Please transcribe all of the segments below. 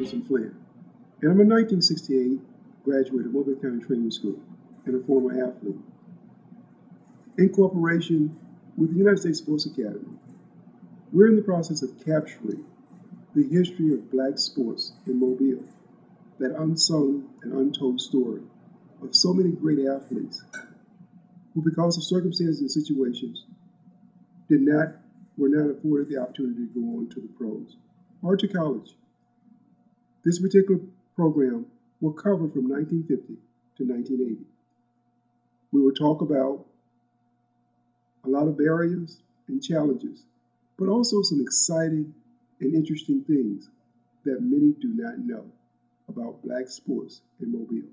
Jefferson Flynn, and I'm a 1968 graduate of Mobile County Training School and a former athlete. In cooperation with the United States Sports Academy, we're in the process of capturing the history of black sports in Mobile, that unsung and untold story of so many great athletes who, because of circumstances and situations, were not afforded the opportunity to go on to the pros or to college. This particular program will cover from 1950 to 1980. We will talk about a lot of barriers and challenges, but also some exciting and interesting things that many do not know about black sports in Mobile.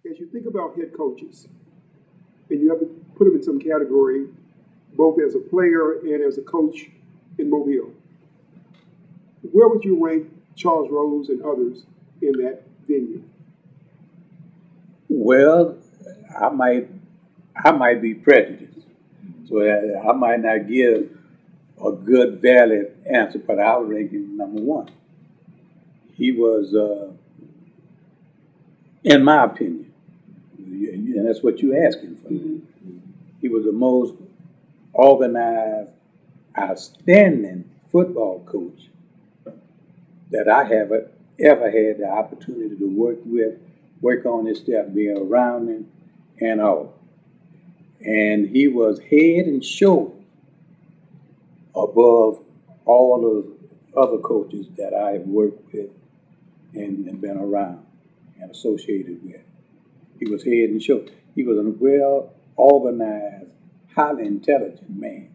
As you think about head coaches, and you have to put them in some category, both as a player and as a coach in Mobile, where would you rank Charles Rose and others in that venue? Well, I might be prejudiced, so I might not give a good, valid answer, but I'll rank him number one. He was, in my opinion, and that's what you're asking for. He was the most organized, outstanding football coach that I have ever had the opportunity to work on his staff, be around him and all. And he was head and shoulders above all the other coaches that I have worked with and been around and associated with. He was head and shoulders. He was a well-organized, highly intelligent man.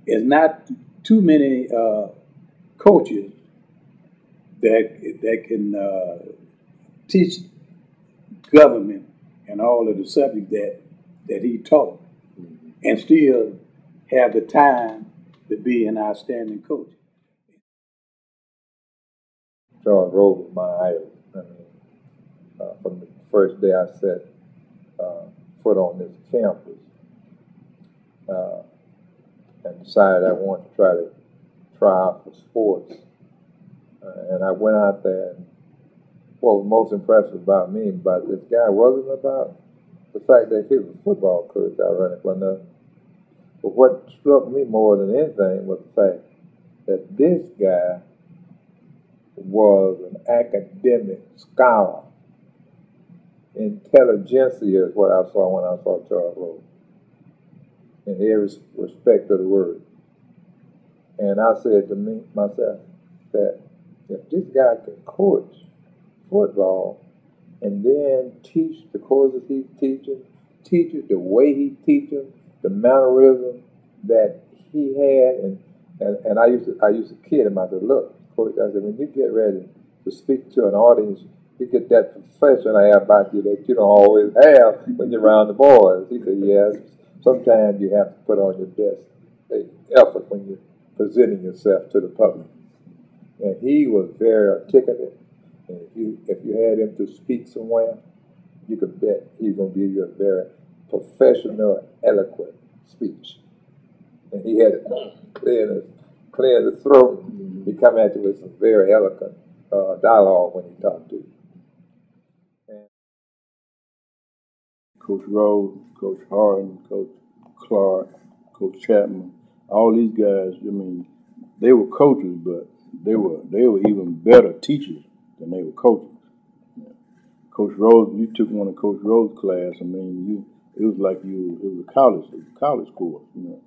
There's not too many coaches that can teach government and all of the subjects that he taught, and still have the time to be an outstanding coach. Charles Rose was my idol. I mean, from the first day I set foot on this campus, and decided I wanted to try out for sports. And I went out there, and what was most impressive about me about this guy wasn't about the fact that he was a football coach, ironically enough. But what struck me more than anything was the fact that this guy was an academic scholar. Intelligentsia is what I saw when I saw Charles Rose, in every respect of the word. And I said to myself that if this guy can coach football and then teach the courses he's teaching, teach it the way he teaches, the mannerism that he had, and I used to kid him. I said, look, coach, I said, when you get ready to speak to an audience, you get that professional air about you that you don't always have when you're around the boys. He said, yes, sometimes you have to put on your best effort when you're presenting yourself to the public. And he was very articulate. And if you had him to speak somewhere, you could bet he's going to give you a very professional, eloquent speech. And he had it clear the throat. He come at you with some very eloquent dialogue when he talked to you. Coach Rose, Coach Harden, Coach Clark, Coach Chapman, all these guys, I mean, they were coaches, but they were even better teachers than they were coaches. Yeah. Coach Rose, you took one of Coach Rose's class, I mean, it was a college course, you know.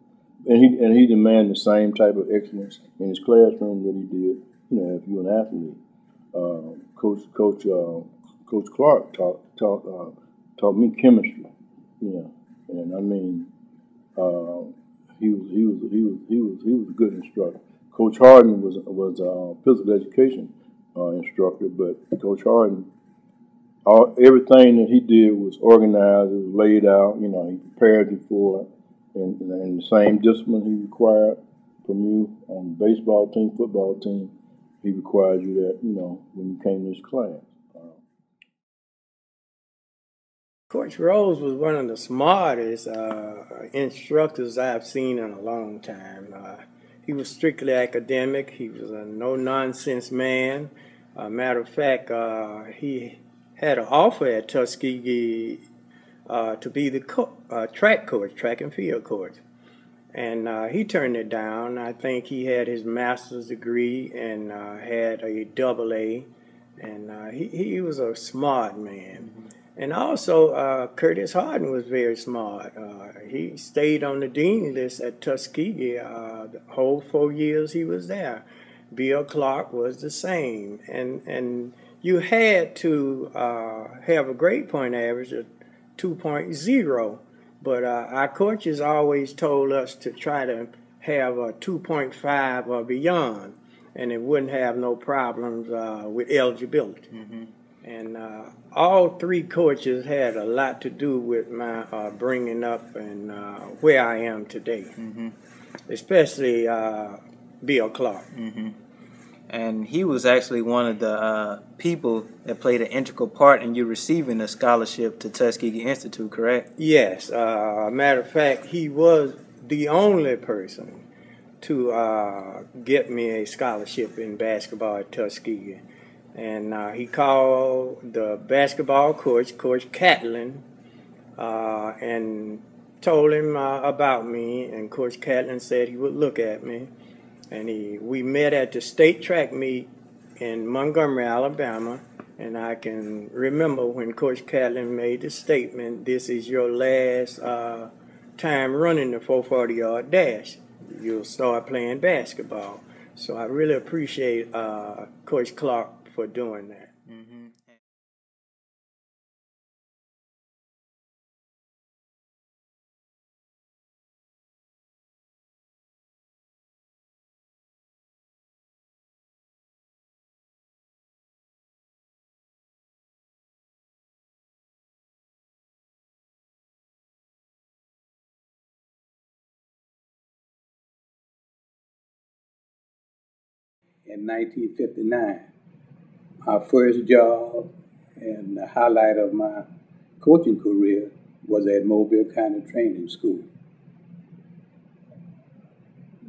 and he demanded the same type of excellence in his classroom that he did, if you're an athlete. Coach Clark taught me chemistry, and I mean, he was a good instructor. Coach Harden was a physical education instructor, but Coach Harden, everything that he did was organized, it was laid out. He prepared you for it, and the same discipline he required from you on the baseball team, football team, he required you that, when you came to his class. Coach Rose was one of the smartest instructors I've seen in a long time. He was strictly academic. He was a no-nonsense man. Matter of fact, he had an offer at Tuskegee to be the track coach, track and field coach. And he turned it down. I think he had his master's degree and had a AA. And he was a smart man. And also, Curtis Harden was very smart. He stayed on the dean list at Tuskegee the whole 4 years he was there. Bill Clark was the same. And you had to have a grade point average of 2.0. But our coaches always told us to try to have a 2.5 or beyond, and it wouldn't have no problems with eligibility. And all three coaches had a lot to do with my bringing up and where I am today, especially Bill Clark. And he was actually one of the people that played an integral part in you receiving a scholarship to Tuskegee Institute, correct? Yes. Matter of fact, he was the only person to get me a scholarship in basketball at Tuskegee. And he called the basketball coach, Coach Catlin, and told him about me. And Coach Catlin said he would look at me. And we met at the state track meet in Montgomery, Alabama. And I can remember when Coach Catlin made the statement, "This is your last time running the 440-yard dash. You'll start playing basketball." So I really appreciate Coach Clark for doing that. In 1959, my first job and the highlight of my coaching career was at Mobile County Training School.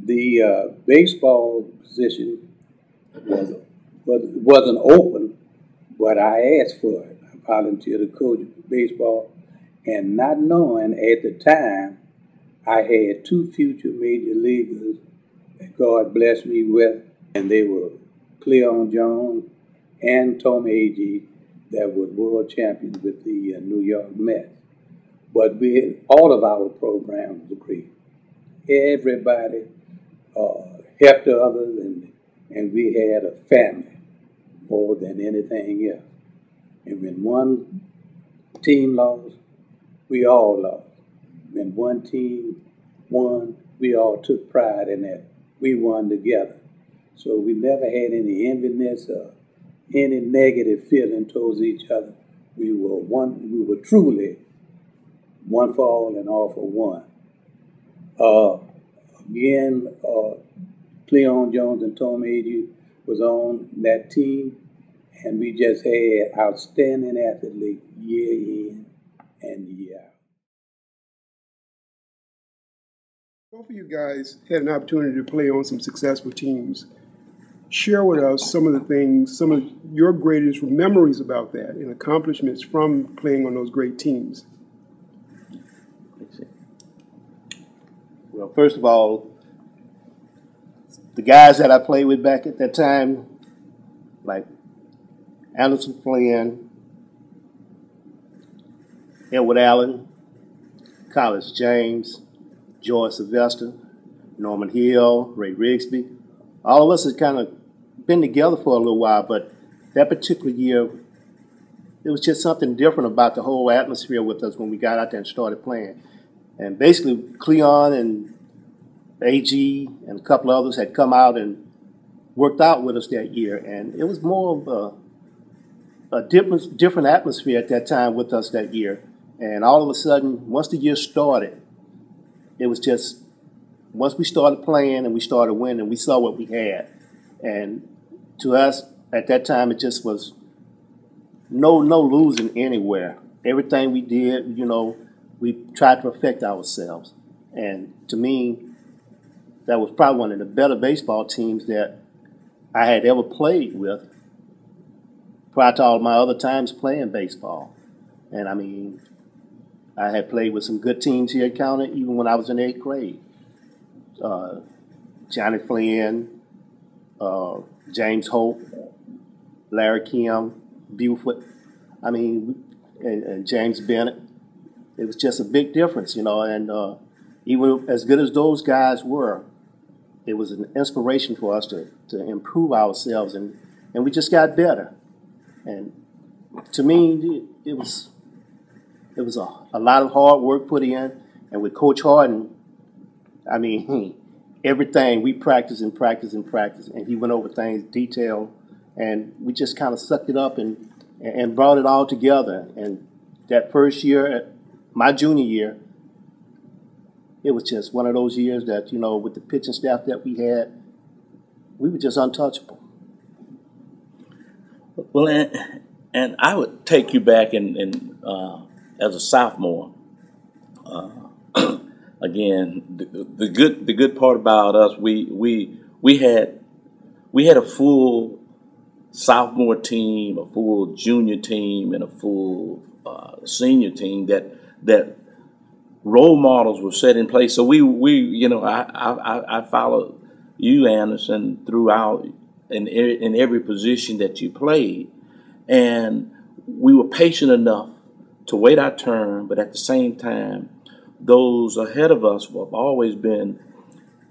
The baseball position wasn't open, but I asked for it. I volunteered to coach baseball, and not knowing at the time I had two future major leaguers that God blessed me with, and they were Cleon Jones and Tom Agee, that was world champions with the New York Mets. But all of our programs were great. Everybody helped the others, and we had a family more than anything else. And when one team lost, we all lost. When one team won, we all took pride in that. We won together. So we never had any enviness or any negative feeling towards each other. We were one. We were truly one for all and all for one. Again, Cleon Jones and Tom Agee was on that team, and we just had outstanding athletes year in and year out. Both of you guys had an opportunity to play on some successful teams. Share with us some of the things, some of your greatest memories about that and accomplishments from playing on those great teams. Well, first of all, the guys that I played with back at that time, like Anderson Flynn, Edward Allen, Collis James, George Sylvester, Norman Hill, Ray Rigsby. All of us has kind of been together for a little while, but that particular year, it was just something different about the whole atmosphere with us when we got out there and started playing. And basically, Cleon and AG and a couple of others had come out and worked out with us that year. And it was more of a different atmosphere at that time with us that year. And all of a sudden, once the year started, it was just, once we started playing and we started winning, we saw what we had. And to us, at that time, it just was no losing anywhere. Everything we did, we tried to perfect ourselves. And to me, that was probably one of the better baseball teams that I had ever played with prior to all my other times playing baseball. And I mean, I had played with some good teams here at County even when I was in 8th grade. Johnny Flynn, James Hope, Larry Kim, Buford, and James Bennett. It was just a big difference, and even as good as those guys were, it was an inspiration for us to improve ourselves, and we just got better. And to me, it was a lot of hard work put in, and with Coach Harden, everything we practiced and practiced and practiced, and he went over things detailed, and we just kind of sucked it up and brought it all together. And that first year, my junior year, it was just one of those years that, with the pitching staff that we had, we were just untouchable. Well, and I would take you back in as a sophomore. Again, the good part about us, we had a full sophomore team, a full junior team, and a full senior team that role models were set in place. So I followed you, Anderson, throughout in every position that you played, and we were patient enough to wait our turn, but at the same time, those ahead of us have always been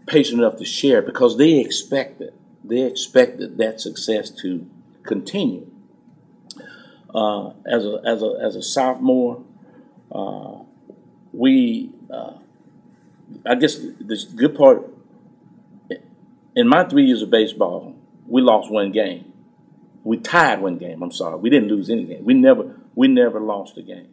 patient enough to share because they expected that success to continue. As a sophomore, I guess the good part, in my 3 years of baseball, we lost one game. We tied one game. I'm sorry, we didn't lose any game. We never lost a game.